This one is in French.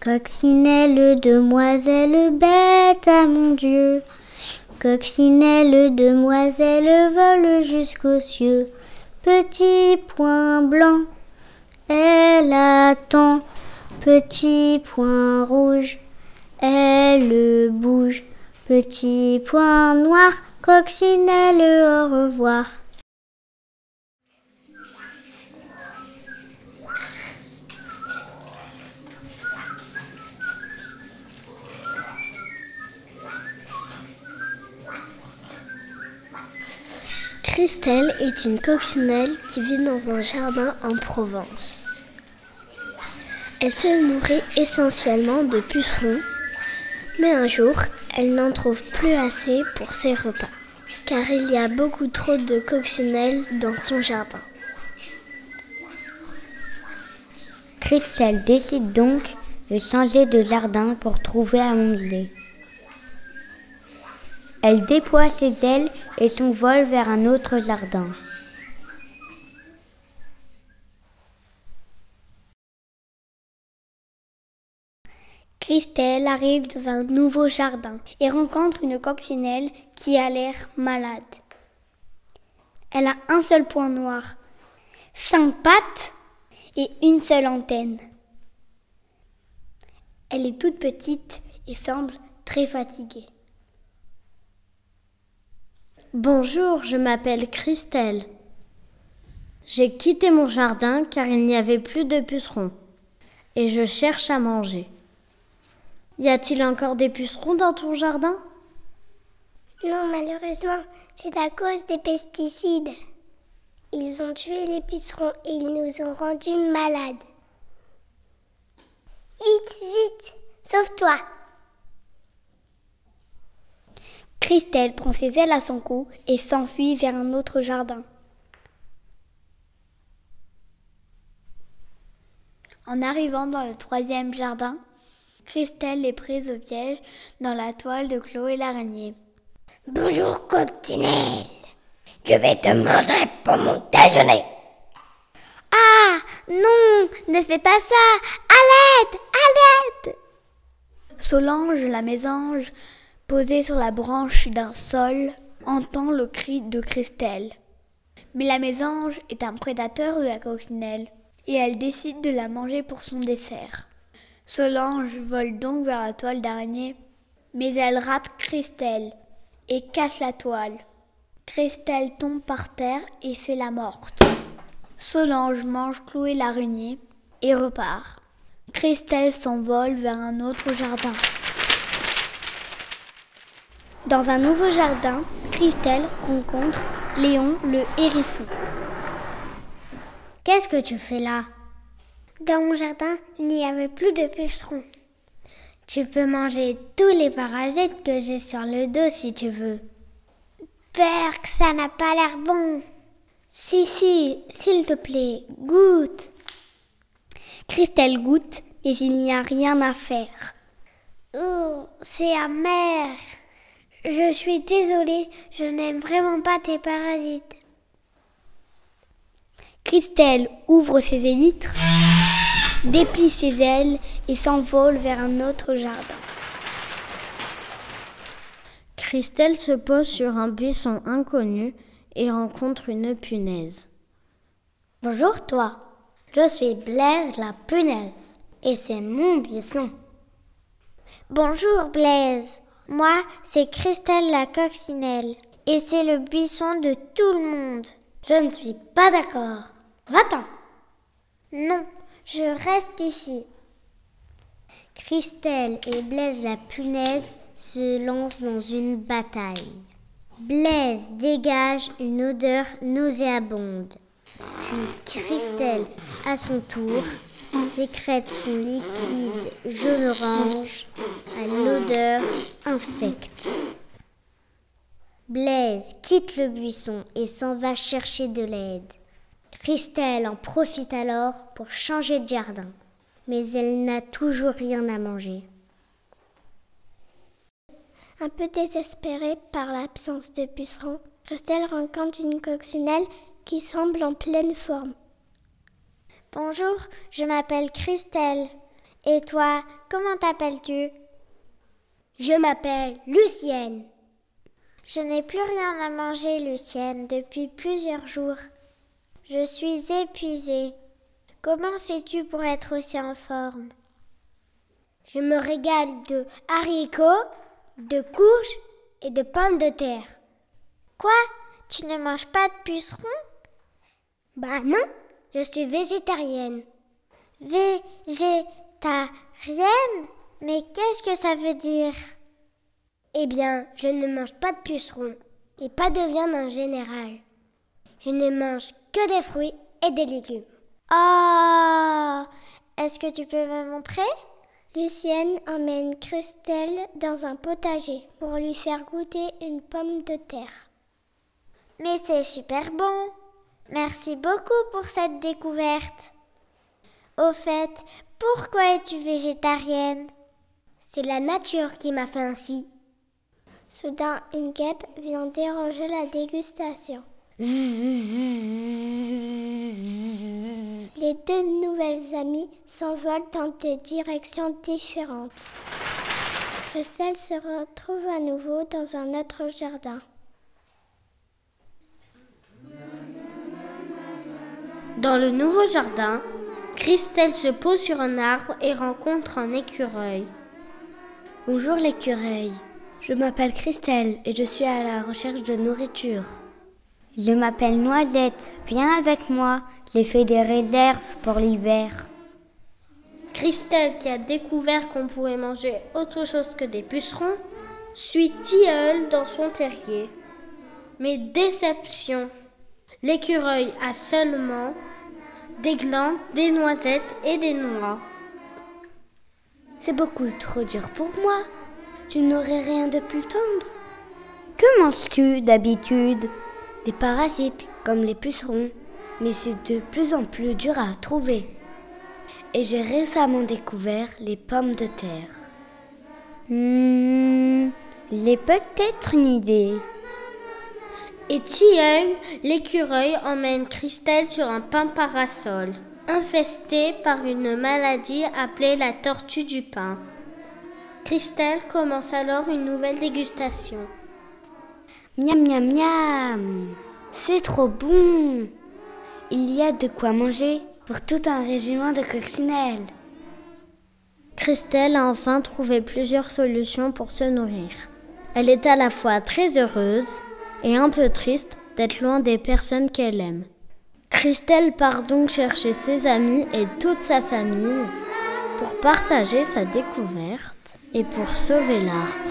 Coccinelle, demoiselle, bête à mon Dieu. Coccinelle, demoiselle, vole jusqu'aux cieux. Petit point blanc, elle attend. Petit point rouge, elle bouge. Petit point noir, coccinelle, au revoir. Christelle est une coccinelle qui vit dans un jardin en Provence. Elle se nourrit essentiellement de pucerons, mais un jour, elle n'en trouve plus assez pour ses repas, car il y a beaucoup trop de coccinelles dans son jardin. Christelle décide donc de changer de jardin pour trouver à manger. Elle déploie ses ailes et s'envole vers un autre jardin. Christelle arrive dans un nouveau jardin et rencontre une coccinelle qui a l'air malade. Elle a un seul point noir, 5 pattes et une seule antenne. Elle est toute petite et semble très fatiguée. Bonjour, je m'appelle Christelle. J'ai quitté mon jardin car il n'y avait plus de pucerons et je cherche à manger. Y a-t-il encore des pucerons dans ton jardin? Non, malheureusement, c'est à cause des pesticides. Ils ont tué les pucerons et ils nous ont rendus malades. Vite, vite, sauve-toi! Christelle prend ses ailes à son cou et s'enfuit vers un autre jardin. En arrivant dans le 3e jardin, Christelle est prise au piège dans la toile de Chloé l'araignée. Bonjour, coccinelle. Je vais te manger pour mon déjeuner. Ah, non, ne fais pas ça. À l'aide, à l'aide. Solange, la mésange, posée sur la branche d'un saule, entend le cri de Christelle. Mais la mésange est un prédateur de la coccinelle et elle décide de la manger pour son dessert. Solange vole donc vers la toile d'araignée, mais elle rate Christelle et casse la toile. Christelle tombe par terre et fait la morte. Solange mange Chloé l'araignée et repart. Christelle s'envole vers un autre jardin. Dans un nouveau jardin, Christelle rencontre Léon le hérisson. Qu'est-ce que tu fais là? Dans mon jardin, il n'y avait plus de pucerons. Tu peux manger tous les parasites que j'ai sur le dos si tu veux. Berk, ça n'a pas l'air bon. Si, s'il te plaît, goûte. Christelle goûte, mais il n'y a rien à faire. Oh, c'est amer. Je suis désolée, je n'aime vraiment pas tes parasites. Christelle ouvre ses élytres, déplie ses ailes et s'envole vers un autre jardin. Christelle se pose sur un buisson inconnu et rencontre une punaise. Bonjour toi, je suis Blaise la punaise et c'est mon buisson. Bonjour Blaise, moi c'est Christelle la coccinelle et c'est le buisson de tout le monde. Je ne suis pas d'accord. Va-t'en. Non, je reste ici. Christelle et Blaise la punaise se lancent dans une bataille. Blaise dégage une odeur nauséabonde. Puis Christelle, à son tour, sécrète son liquide jaune-orange à l'odeur infecte. Blaise quitte le buisson et s'en va chercher de l'aide. Christelle en profite alors pour changer de jardin, mais elle n'a toujours rien à manger. Un peu désespérée par l'absence de pucerons, Christelle rencontre une coccinelle qui semble en pleine forme. Bonjour, je m'appelle Christelle Et toi, comment t'appelles-tu? Je m'appelle Lucienne. Je n'ai plus rien à manger, Lucienne, depuis plusieurs jours. Je suis épuisée. Comment fais-tu pour être aussi en forme? Je me régale de haricots, de courges et de pommes de terre. Quoi? Tu ne manges pas de pucerons? Bah non, je suis végétarienne. Végétarienne? Mais qu'est-ce que ça veut dire? Eh bien, je ne mange pas de pucerons et pas de viande en général. Je ne mange que des fruits et des légumes. Oh! Est-ce que tu peux me montrer? Lucienne emmène Christelle dans un potager pour lui faire goûter une pomme de terre. Mais c'est super bon! Merci beaucoup pour cette découverte. Au fait, pourquoi es-tu végétarienne? C'est la nature qui m'a fait ainsi. Soudain, une guêpe vient déranger la dégustation. Les deux nouvelles amies s'envolent dans des directions différentes. Christelle se retrouve à nouveau dans un autre jardin. Dans le nouveau jardin, Christelle se pose sur un arbre et rencontre un écureuil. Bonjour l'écureuil, je m'appelle Christelle et je suis à la recherche de nourriture. Je m'appelle Noisette, viens avec moi, j'ai fait des réserves pour l'hiver. Christelle, qui a découvert qu'on pouvait manger autre chose que des pucerons, suit Tilleul dans son terrier. Mais déception, l'écureuil a seulement des glands, des noisettes et des noix. C'est beaucoup trop dur pour moi. Tu n'aurais rien de plus tendre. Que manges-tu d'habitude? Des parasites, comme les pucerons. Mais c'est de plus en plus dur à trouver. Et j'ai récemment découvert les pommes de terre. J'ai peut-être une idée. Et Tilleul, l'écureuil, emmène Christelle sur un pin parasol, infesté par une maladie appelée la tortue du pin. Christelle commence alors une nouvelle dégustation. Miam miam miam, c'est trop bon. Il y a de quoi manger pour tout un régiment de coccinelles. Christelle a enfin trouvé plusieurs solutions pour se nourrir. Elle est à la fois très heureuse et un peu triste d'être loin des personnes qu'elle aime. Christelle part donc chercher ses amis et toute sa famille pour partager sa découverte et pour sauver l'arbre.